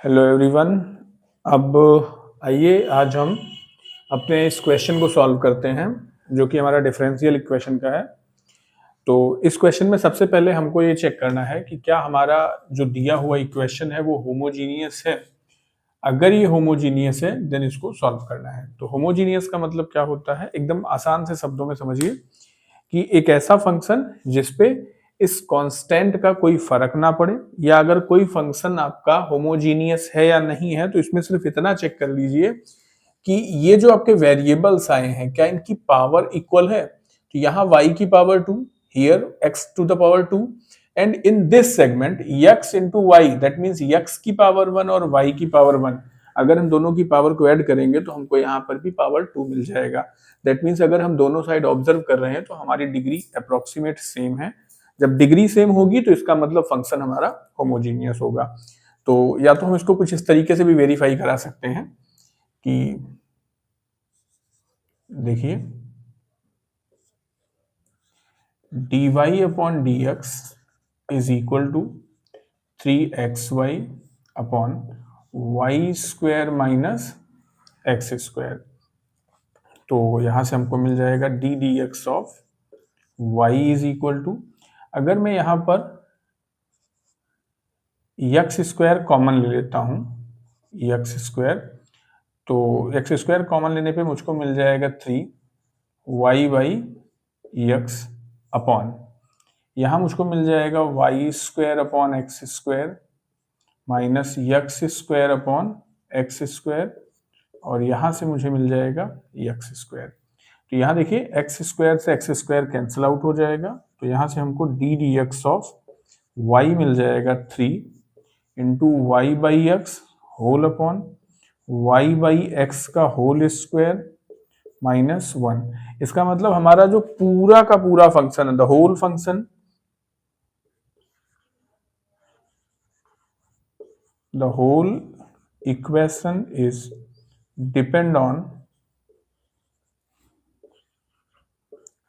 Hello everyone. अब आइए आज हम अपने इस क्वेश्चन को सॉल्व करते हैं जो कि हमारा डिफरेंशियल इक्वेशन का है। तो इस क्वेश्चन में सबसे पहले हमको ये चेक करना है कि क्या हमारा जो दिया हुआ इक्वेशन है वो होमोजीनियस है। अगर ये होमोजीनियस है देन इसको सॉल्व करना है। तो होमोजीनियस का मतलब क्या होता है, एकदम आसान से शब्दों में समझिए कि एक ऐसा फंक्शन जिसपे इस कांस्टेंट का कोई फर्क ना पड़े, या अगर कोई फंक्शन आपका होमोजीनियस है या नहीं है तो इसमें सिर्फ इतना चेक कर लीजिए कि ये जो आपके वेरिएबल्स आए हैं क्या इनकी पावर इक्वल है। तो यहाँ y की power 2, here x to the power 2, and in this segment x into y, that means x की पावर 1 और y की पावर 1। अगर हम दोनों की पावर को ऐड करेंगे तो हमको यहाँ पर भी पावर 2 मिल जाएगा। दैट मीन्स अगर हम दोनों साइड ऑब्जर्व कर रहे हैं तो हमारी डिग्री अप्रोक्सीमेट सेम है। जब डिग्री सेम होगी तो इसका मतलब फंक्शन हमारा होमोजीनियस होगा। तो या तो हम इसको कुछ इस तरीके से भी वेरीफाई करा सकते हैं कि देखिए dy upon dx is equal to 3xy upon y square minus x square. तो यहां से हमको मिल जाएगा d d x of y is equal to, अगर मैं यहां पर एक्स स्क्वायर कॉमन ले लेता हूं, एक्स स्क्वायर, तो एक्स स्क्वायर कॉमन लेने पे मुझको मिल जाएगा 3y बाई एक्स अपॉन, यहाँ मुझको मिल जाएगा y square upon x square minus x square upon x square, और यहाँ से मुझे मिल जाएगा एक्स स्क्वायर। तो यहाँ देखिए एक्स स्क्वायर से एक्स स्क्वायर कैंसिल आउट हो जाएगा, तो यहाँ से हमको d d x of y मिल जाएगा 3 into y by x whole upon y by x का होल स्क्वायर माइनस 1। इसका मतलब हमारा जो पूरा का पूरा फंक्शन है, the whole function, the whole equation is depend on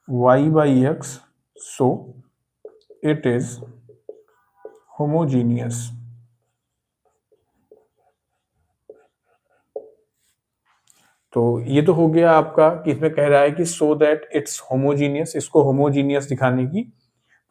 y by x, so it is homogeneous। तो ये तो हो गया आपका कि इसमें कह रहा है कि सो दैट इट्स होमोजीनियस, इसको होमोजीनियस दिखाने की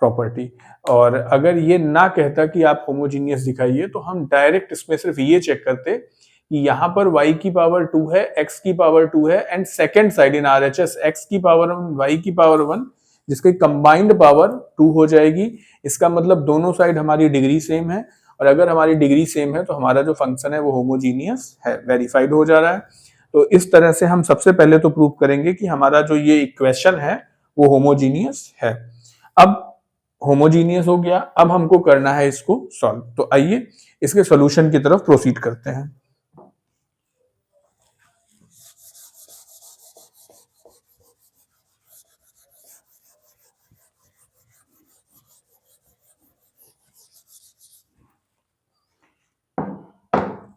प्रॉपर्टी। और अगर ये ना कहता कि आप होमोजीनियस दिखाइए तो हम डायरेक्ट इसमें सिर्फ ये चेक करते कि यहाँ पर y की पावर 2 है, x की पावर 2 है, and second side in RHS x की पावर 1 y की पावर 1, जिसकी कंबाइंड पावर 2 हो जाएगी। इसका मतलब दोनों साइड हमारी डिग्री सेम है, और अगर हमारी डिग्री सेम है तो हमारा जो फंक्शन है वो होमोजीनियस है, वेरीफाइड हो जा रहा है। तो इस तरह से हम सबसे पहले तो प्रूव करेंगे कि हमारा जो ये इक्वेशन है वो होमोजीनियस है। अब होमोजीनियस हो गया, अब हमको करना है इसको सॉल्व। तो आइए इसके सॉल्यूशन की तरफ प्रोसीड करते हैं।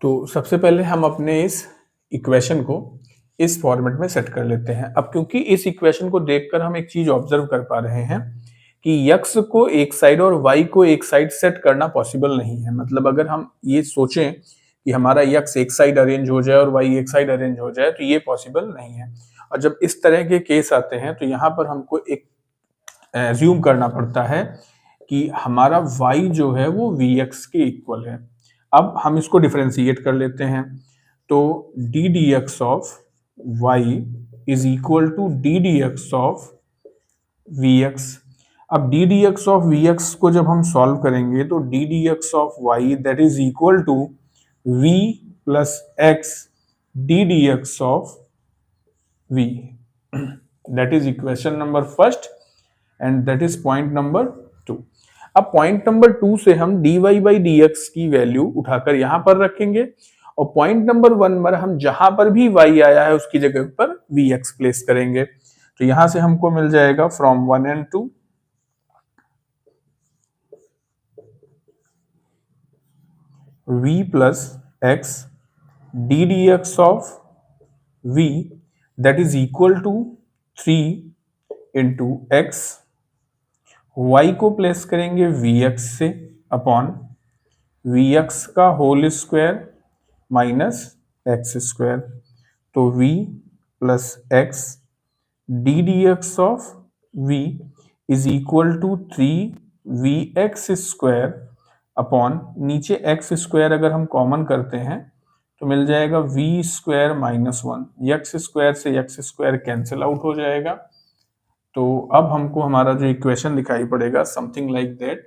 तो सबसे पहले हम अपने इस इक्वेशन को इस फॉर्मेट में सेट कर लेते हैं। अब क्योंकि इस इक्वेशन को देखकर हम एक चीज ऑब्जर्व कर पा रहे हैं कि x को एक साइड और y को एक साइड सेट करना पॉसिबल नहीं है। मतलब अगर हम ये सोचें कि हमारा x एक साइड अरेंज हो जाए और y एक साइड अरेंज हो जाए तो ये पॉसिबल नहीं है। और जब इस तरह के केस आते हैं तो यहाँ पर हमको एक एज्यूम करना पड़ता है कि हमारा y जो है वो vx के इक्वल है। अब हम इसको डिफरेंशिएट कर लेते हैं, तो d d x of y is equal to d d x of v x. अब d d x of v x को जब हम सॉल्व करेंगे तो d d x of y that is equal to v plus x d d x of v. That is equation number first and that is point number 2। अब point number 2 से हम dy by d x की value उठाकर यहां पर रखेंगे, और point number 1 पर हम जहां पर भी y आया है उसकी जगह पर vx प्लेस करेंगे। तो यहां से हमको मिल जाएगा from 1 and 2 v plus x d d x of v that is equal to 3 into x, y को प्लेस करेंगे vx से अपॉन vx का whole square minus x square, तो v plus x d d x of v is equal to 3vx square upon, नीचे x square अगर हम common करते हैं तो मिल जाएगा v square minus 1, x square से एक्स स्क्वायर कैंसिल आउट हो जाएगा। तो अब हमको हमारा जो इक्वेशन दिखाई पड़ेगा समथिंग लाइक दैट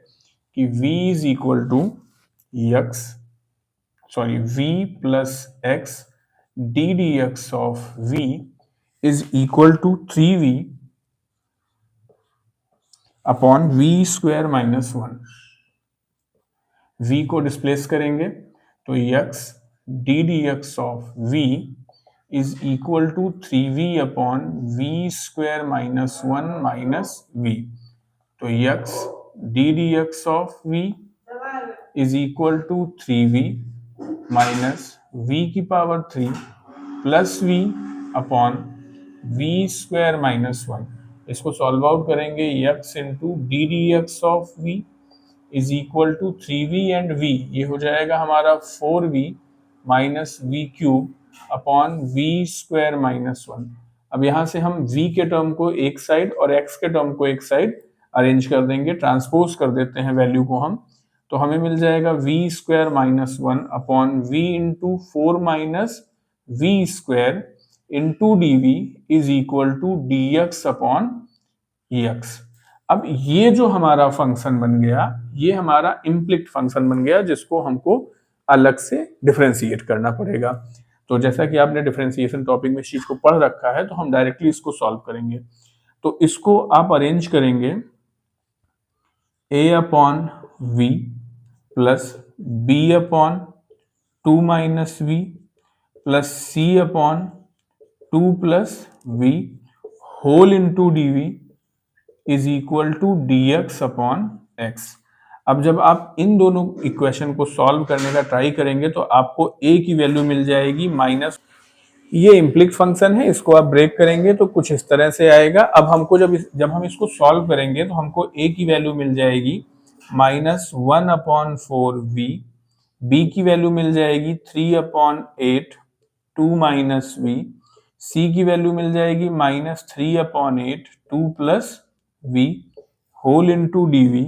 कि v is equal to v plus x d d x of v is equal to 3v upon v square minus 1। v को डिस्प्लेस करेंगे तो x d d x of v is equal to 3v upon v square minus 1 minus v। तो x d d x of v is equal to 3v minus v की power 3 plus v upon v square minus 1। इसको solve out करेंगे, x into d d x of v is equal to 3v and v, ये हो जाएगा हमारा 4v minus v cube upon v square minus 1। अब यहाँ से हम v के टर्म को एक साइड और x के टर्म को एक साइड अरेंज कर देंगे, ट्रांसपोज कर देते हैं वैल्यू को हम, तो हमें मिल जाएगा v square minus 1 upon v into 4 minus v square into d v is equal to d x upon x. अब ये जो हमारा फंक्शन बन गया, ये हमारा इम्प्लिक्ट फंक्शन बन गया जिसको हमको अलग से डिफरेंशिएट करना पड़ेगा। तो जैसा कि आपने डिफरेंशिएशन टॉपिक में इस चीज को पढ़ रखा है तो हम डायरेक्टली इसको सॉल्व करेंगे। तो इसको आप अरेंज करेंगे a upon v plus b upon 2 minus v plus c upon 2 plus v whole into d v is equal to d x upon x. अब जब आप इन दोनों इक्वेशन को सॉल्व करने का ट्राई करेंगे तो आपको a की वैल्यू मिल जाएगी माइनस, ये इम्प्लिक्ट फंक्शन है, इसको आप ब्रेक करेंगे तो कुछ इस तरह से आएगा। अब हमको जब हम इसको सॉल्व करेंगे तो हमको a की वैल्यू मिल जाएगी माइनस 1 अपॉन 4v, b की वैल्यू मिल जाएगी 3 अपॉन 8 2 माइनस v, c की वैल्यू मिल जाएगी minus 3 upon 8 2 plus v whole into d v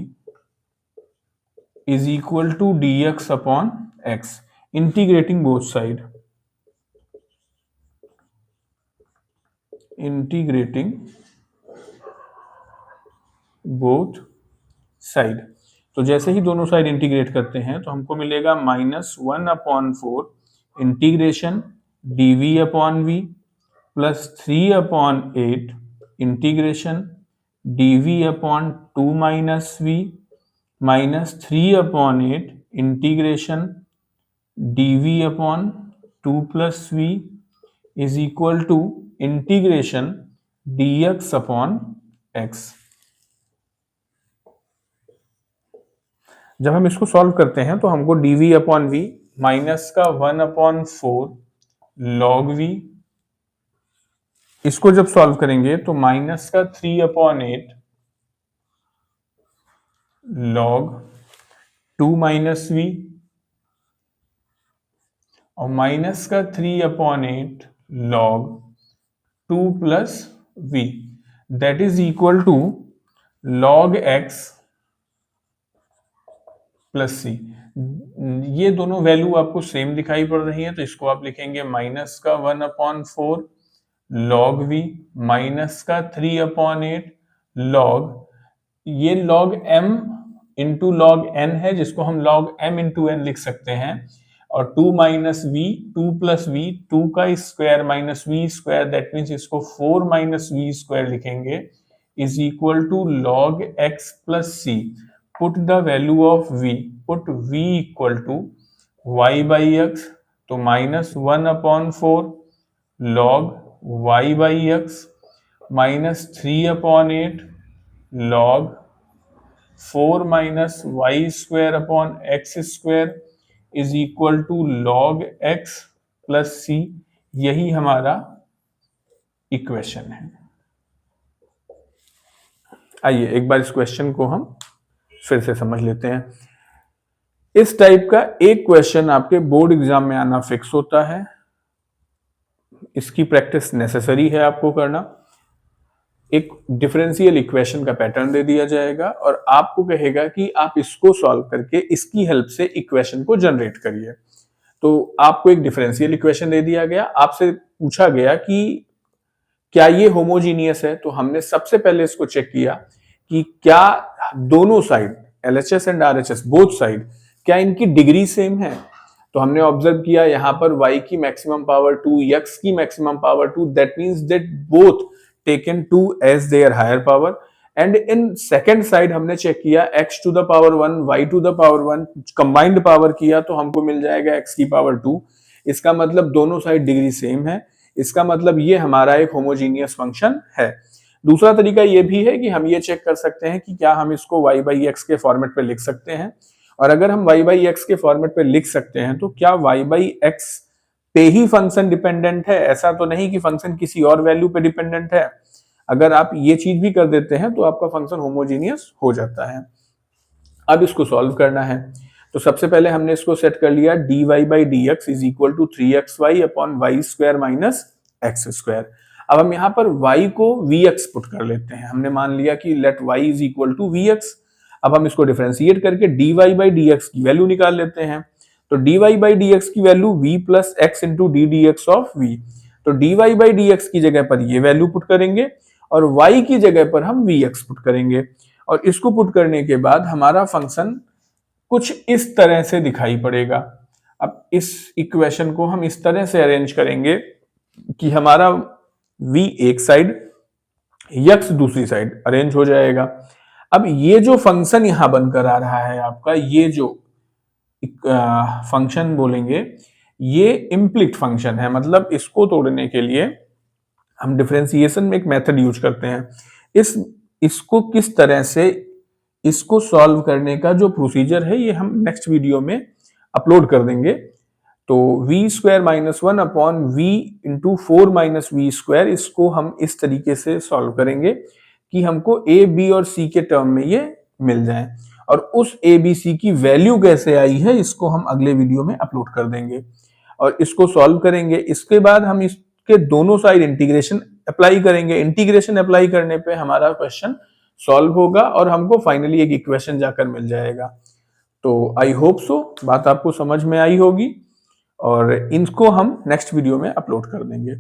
is equal to d x upon x, integrating both side, integrating both side. तो जैसे ही दोनों side integrate करते हैं तो हमको मिलेगा minus 1 upon 4 integration d v upon v plus 3 upon 8 integration d v upon 2 minus v minus 3 upon 8 integration d v upon 2 plus v is equal to integration d x upon x. जब हम इसको solve करते हैं तो हमको d v upon v minus का 1 upon 4 log we, इसको जब सॉल्व करेंगे तो माइनस का 3 अपॉन 8 लॉग 2 माइनस वी और माइनस का 3 upon 8 log 2 plus v that is equal to log x plus c. ये दोनों वैल्यू आपको सेम दिखाई पड़ रही है तो इसको आप लिखेंगे माइनस का 1 अपॉन 4 लॉग वी माइनस का 3 अपॉन 8 लॉग, ये log m into log n है जिसको हम लॉग m इंटू n लिख सकते हैं, और 2 माइनस वी 2 प्लस वी 2 का square minus v square that means इसको 4 माइनस वी स्क्वायर लिखेंगे is equal to log x plus c. Put the value of v, put v equal to y by x, तो minus 1 upon 4 log y by x minus 3 upon 8 log 4 minus y square upon x square is equal to log x plus c. यही हमारा equation है। आइए एक बार इस question को हम फिर से समझ लेते हैं। इस टाइप का एक क्वेश्चन आपके बोर्ड एग्जाम में आना फिक्स होता है। इसकी प्रैक्टिस नेसेसरी है आपको करना। एक डिफरेंशियल इक्वेशन का पैटर्न दे दिया जाएगा और आपको कहेगा कि आप इसको सॉल्व करके इसकी हेल्प से इक्वेशन को जनरेट करिए। तो आपको एक डिफरेंशियल इक्वेशन दे दिया गया, आपसे पूछा गया कि क्या ये होमोजीनियस है। तो हमने सबसे पहले इसको चेक किया कि क्या दोनों side LHS and RHS both side क्या इनकी डिग्री सेम है। तो हमने ऑब्जर्व किया यहां पर y की मैक्सिमम पावर 2, x की maximum power 2, that means that both taken 2 as their higher power. And in second side हमने चेक किया x to the power 1, y to the power 1, combined power किया तो हमको मिल जाएगा x की पावर 2। इसका मतलब दोनों साइड डिग्री सेम है, इसका मतलब ये हमारा एक होमोजीनियस फंक्शन है। दूसरा तरीका ये भी है कि हम ये चेक कर सकते हैं कि क्या हम इसको y बाई एक्स के फॉर्मेट पे लिख सकते हैं, और अगर हम y बाई एक्स के फॉर्मेट पे लिख सकते हैं तो क्या y बाई एक्स पे ही फंक्शन डिपेंडेंट है, ऐसा तो नहीं कि फंक्शन किसी और वैल्यू पे डिपेंडेंट है। अगर आप ये चीज भी कर देते हैं तो आपका फंक्शन होमोजीनियस हो जाता है। अब इसको सॉल्व करना है, तो सबसे पहले हमने इसको सेट कर लिया dy by d x is equal to 3xy upon y square minus x square. अब हम यहाँ पर y को vx पुट कर लेते हैं। हमने मान लिया कि let y is equal to vx। अब हम इसको डिफरेंशिएट करके dy बाई dx की वैल्यू निकाल लेते हैं। तो dy बाई dx की value v plus x into d d x of v। तो dy बाई dx की जगह पर ये वैल्यू पुट करेंगे और y की जगह पर हम vx पुट करेंगे, और इसको पुट करने के बाद हमारा फंक्शन कुछ इस तरह से दिखाई पड़ेगा। अब इस इक्वेशन को हम इस तरह से अरेंज करेंगे कि हमारा v एक साइड, x दूसरी साइड अरेंज हो जाएगा। अब ये जो फंक्शन यहां बनकर आ रहा है आपका, ये जो फंक्शन बोलेंगे ये इम्प्लिट फंक्शन है, मतलब इसको तोड़ने के लिए हम डिफरेंशिएशन में एक मेथड यूज करते हैं। इसको किस तरह से इसको सॉल्व करने का जो प्रोसीजर है ये हम नेक्स्ट वीडियो में अपलोड कर देंगे। तो v square minus 1 upon v into 4 minus v square, इसको हम इस तरीके से सॉल्व करेंगे कि हमको ए बी और सी के टर्म में ये मिल जाए, और उस ए बी सी की वैल्यू कैसे आई है इसको हम अगले वीडियो में अपलोड कर देंगे और इसको सॉल्व करेंगे। इसके बाद हम इसके दोनों साइड इंटीग्रेशन अप्लाई करेंगे। इंटीग्रेशन अप्लाई करने पे हमारा क्वेश्चन सॉल्व होगा और हमको फाइनली एक इक्वेशन जाकर मिल जाएगा। तो आई होप सो बात आपको समझ में आई होगी और इनको हम नेक्स्ट वीडियो में अपलोड कर देंगे।